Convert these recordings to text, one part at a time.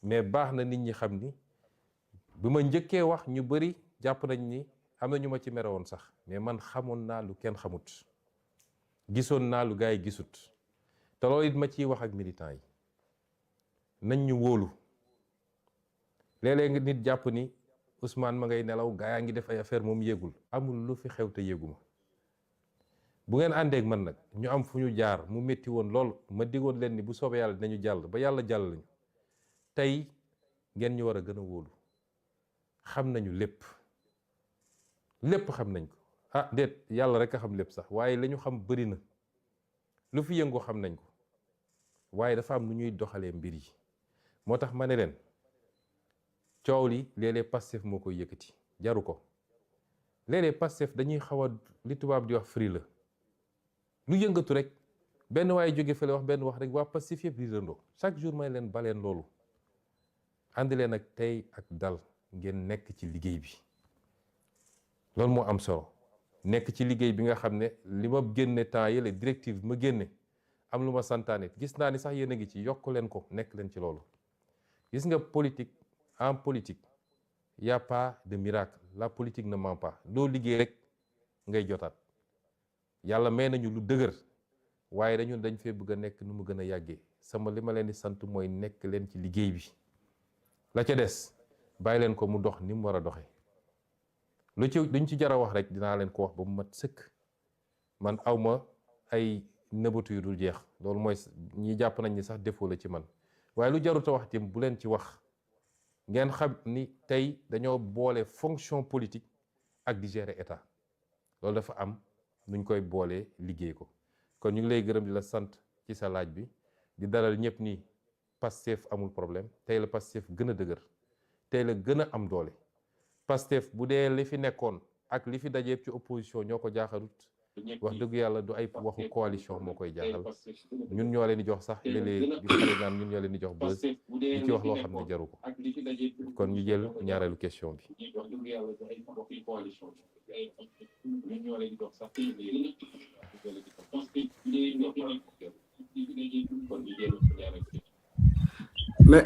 mais baax na nit ñi xam ni bi ma njëkkee wax ñu bëri jàpp nañ ni am na ñu ma ci mere woon sax mais man xamoon naa lu kenn xamut gisoon naa lu gars yi gisut te loolu it ma ciy wax ak militants yi nañ ñu wóolu léeg-léeg nga nit jàpp ni Ousmane ma ngay nelaw gaa yaa ngi def ay affaire moom yéegul amul lu fi xew te yéeguma bu ngeen àndeek man nag ñu am fu ñu jaar mu métti woon lool ma digoon leen ni bu soobee yàlla dinañu jàll ba yàlla jàll lañu tey ngeen ñu war a gën a wóolu xam nañu lépp xam nañ ko ah déet yàlla rek a xam lépp sax waaye la ñu xam bëri na lu fi yëngu xam nañ ko waaye dafa am nu ñuy doxalee mbir yi moo tax ma ne leen coow li léeg-léeg Pastef moo koy yëkkati jaru ko léeg-léeg Pastef dañuy xaw a li tubaab di wax free la lu yëngatu rek benn waaye jóge fële wax benn wax rek waa Pastef yëpp di rëndoo chaque jour may leen baleen loolu ànd leen ak tey ak dal ngeen nekk ci liggéey bi loolu moo am solo nekk ci liggéey bi nga xam ne li ma génne temps yële directive bi ma génne am lu ma santaane gis naa ni sax yéen a ngi ci yokk leen ko nekk leen ci loolu gis nga politique en politique y a pas de miracle la politique ne ment pas loo liggéey rek ngay jotaat yàlla may nañu lu dëgër waaye dañ fee bëgg a nekk nu mu gën a yàggee sama li ma leen di sant mooy nekk leen ci liggéey bi la ca des bàyyi leen ko mu dox ni mu war a doxee luñ ci jar a wax rek dinaa leen ko wax ba mu mat sëkk man awma ay nëbatu yu dul jeex loolu mooy ñi jàpp nañ ni sax défaut la ci man waaye lu jarut a wax tim bu leen ci wax ngeen xam ni tey dañoo boole fonction politique ak di gérer état loolu dafa am nuñ koy boolee liggéey ko kon ñu ngi lay gërëm di la sant ci sa laaj bi di dalal ñëpp ni Pastef amul problème tey la Pastef gën a dëgër tey la gën a am doole Pastef bu dee li fi nekkoon ak li fi dajeeb ci opposition ñoo ko jaaxalut wax dëgg yàlla du ay waxu coalition moo koy jaaxal ñun ñoo leen di jox sax léeg-léeg di xale naan ñun ñoo leen di jox buzz di ci wax loo xam ne jaru ko kon ñu jël ñaareelu question bi.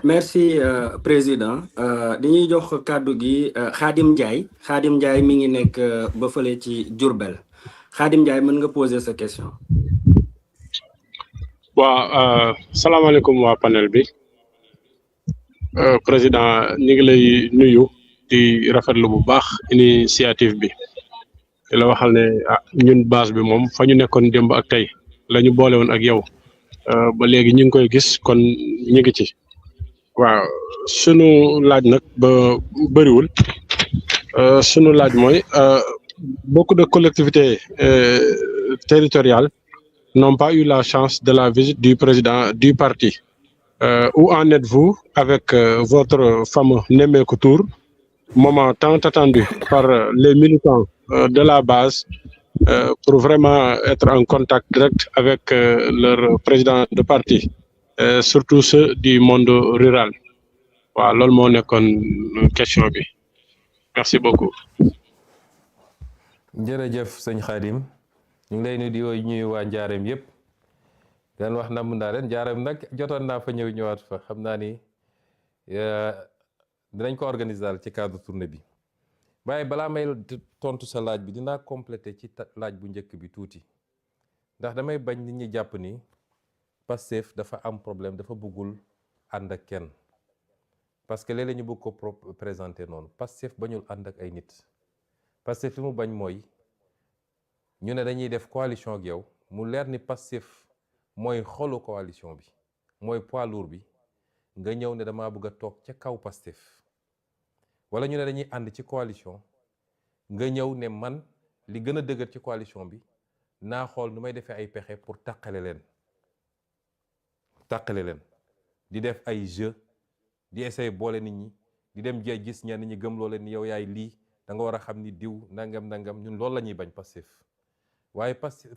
Merci président dañuy jox kàddu gi Khadim Ndiaye mi ngi nekk ba fële ci Diourbel Khadim Ndiaye mën nga poser sa question. waaw salaamaaleykum waa panel bi président ñu ngi lay nuyu di rafetlu bu baax initiative bi di la waxal ne ñun base bi moom fa ñu nekkoon démb ak tey la ñu boole woon ak yow ba léegi ñu ngi koy gis kon ñu ngi ci. waaw sunu laaj nag ba bëriwul sunu laaj mooy beaucoup de collectivités territoriales n'ont pas eu la chance de la visite du président du parti. Où en êtes-vous avec votre fameux Nemmeeku Tour, moment tant attendu par les militants de la base pour vraiment être en contact direct avec leur président de parti, surtout ceux du monde rural. Waaw loolu moo nekkoon question bi. Merci beaucoup. jërëjëf sëñ Khadim ñu ngi lay nuyu di ñuy waa Njaareem yëpp den wax namm naa leen Njaareem nag jotoon naa fa ñëwaat fa xam naa ni dinañ ko organiser daal ci cadre tournée bi waaye balaa may tontu sa laaj bi dinaa compléter ci laaj bu njëkk bi tuuti ndax damay bañ nit ñi jàpp ni Pastef dafa am problème dafa bëggul ànd ak kenn parce que léeg-léeg ñu bëgg ko présenter noonu Pastef bañul ànd ak ay nit Pastef li mu bañ mooy ñu ne dañuy def coalition ak yow mu leer ni Pastef mooy xolu coalition bi mooy poids lourd bi nga ñëw ne damaa bëgg a toog ca kaw Pastef wala ñu ne dañuy ànd ci coalition nga ñëw ne man li gën a dëgër ci coalition bi naa xool nu may defee ay pexe pour tàqale leen di def ay jeu di essayer boole nit ñi di dem jee gis ñenn ñi gëm loo leen ni yow yaay lii da nga war a xam ni diw nangam ñun loolu la ñuy bañ Pastef waaye Pastef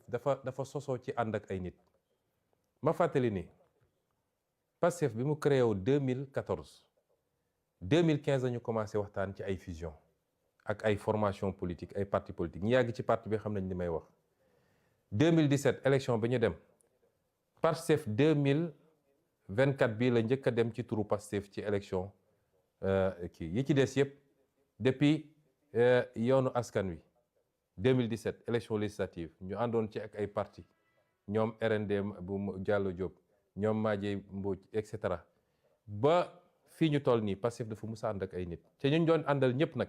dafa sosoo ci ànd ak ay nit ma fàttali ni Pastef bi mu créé wu 2014 2015 ñu commencé waxtaan ci ay fusion ak ay formation politique ay parti politique ñu yàgg ci parti bi xam nañ li may wax 2017 élection bi ñu dem Pastef 2020 24 bii la njëkk a dem ci turu Pastef ci élection kii yi ci des yëpp depuis yoonu askan wi 2017 élection législative ñu àndoon ci ak ay parti ñoom RND bu Diallo Diop ñoom Madieye Mbodj et cetera ba fii ñu toll nii Pastef dafa mus a ànd ak ay nit te ñu doon àndal ñëpp nag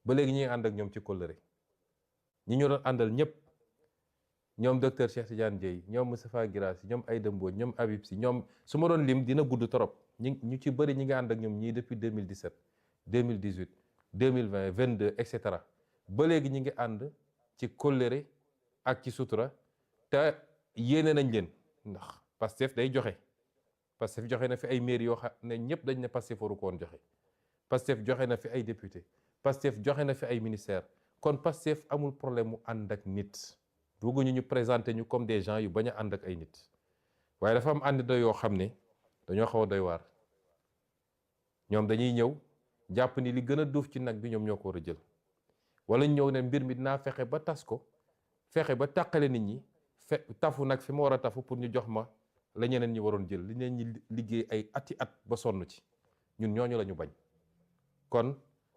ba léegi ñi ngi ànd ak ñoom ci kóllëre ñi ñu doon àndal ñëpp ñoom docteur Cheikh Tidiane Dièye ñoom Moustapha Guirassy ñoom Aïda Mbodj ñoom Habib Sy ñoom su ma doon lim dina gudd torop ñu ci bëri ñi ngi ànd ak ñoom ñii depuis 2017 2018 2020 22 et cetera ba léegi ñi ngi ànd ci kóllëre ak ci sutura te yéene nañ leen ndax Pastef day joxe Pastef joxe na fi ay maire yoo xam ne ñëpp dañ ne Pastef waru ko woon joxe Pastef joxe na fi ay député Pastef joxe na fi ay ministère kon Pastef amul problème mu ànd ak nit bëgguñu ñu présenter ñu comme des gens yu bañ a ànd ak ay nit waaye dafa am ànd yoo xam ne dañoo xaw a doy waar ñoom dañuy ñëw jàpp ni li gën a duuf ci nag bi ñoom ñoo ko war a jël wala ñëw ne mbir mi dinaa fexe ba tas ko fexe ba tàqale nit ñi tafu nag fi ma war a tafu pour ñu jox ma la ñeneen ñi waroon jël li ñeneen ñi liggéey ay ati at ba sonn ci ñun ñooñu la ñu bañ kon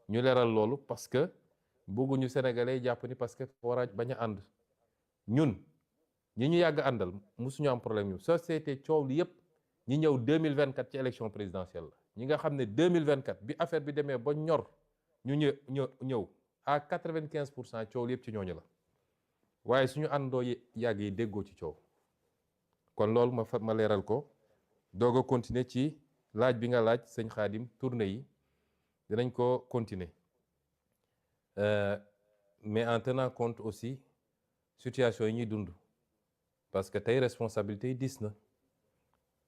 ñu leeral loolu parce que bëgguñu sénégalais jàpp ni parce que war a bañ a ànd ñun ñi ñu yàgg àndal musuñu am problème ñu société coow li yëpp ñi ñëw 2024 ci élection présidentielle la ñi nga xam ne 2024 bi affaire bi demee ba ñor ñu ñëw à 95% coow li yëpp ci ñooñu la waaye suñu àndoo yàgg yi déggoo ci coow kon loolu ma leeral ko doog a continuer ci laaj bi nga laaj sëñ Khadim tournée yi dinañ ko continuer mais en tenant compte aussi situation yi ñuy dund parce que tey responsabilité yi diis na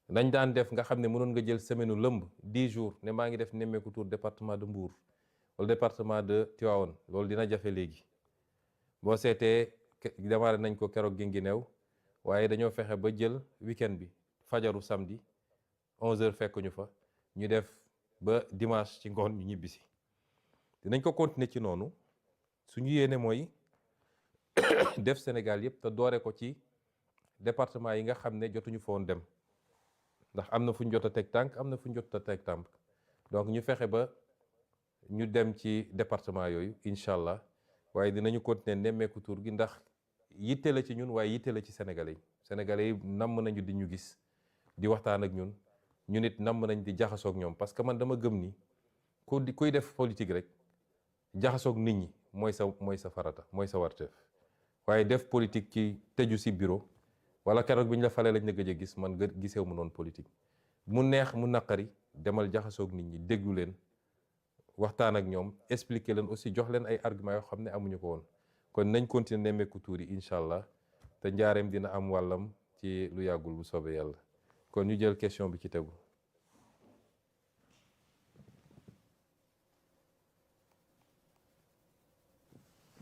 nañ daan def nga xam ne mënoon nga jël semaine u lëmb 10 jours ne maa ngi def nemmeeku tour département de Mbour wala département de Tivaouane loolu dina jafe léegi boo seetee démarré nañ ko keroog Guinguinéo waaye dañoo fexe ba jël week-end bi fajaru samedi 11h fekk ñu fa ñu def ba dimanche ci ngoon ñu ñibbisi dinañ ko continuer ci noonu suñu yéene mooy def Sénégal yëpp te doore ko ci département yi nga xam ne jotuñu fa woon dem ndax am na fu ñu jot a teg tànk am na fu ñu jot a teg tànk donc ñu fexe ba ñu dem ci département yooyu incha allah waaye dinañu continuer nemmeeku tur gi ndax yitte la ci ñun waaye yitte la ci sénégalais yi namm nañu di ñu gis di waxtaan ak ñun nit namm nañ di jaxasoog ñoom parce que man dama gëm ni kuy def politique rek jaxasoog nit ñi mooy sa farata mooy sa warteef waaye def politique ci tëju si bureau wala keroog bi ñu la falee lañ la gëj a gis man giseewu mu noonu politique mu neex mu naqari demal jaxasoog nit ñi déglu leen waxtaan ak ñoom expliquer leen aussi jox leen ay arguments yoo xam ne amuñu ko woon kon nañ continuer nemmeeku tuur yi incha allah te njaareem dina am wàllam ci lu yàggul bu soobee yàlla kon ñu jël question bi ci tegu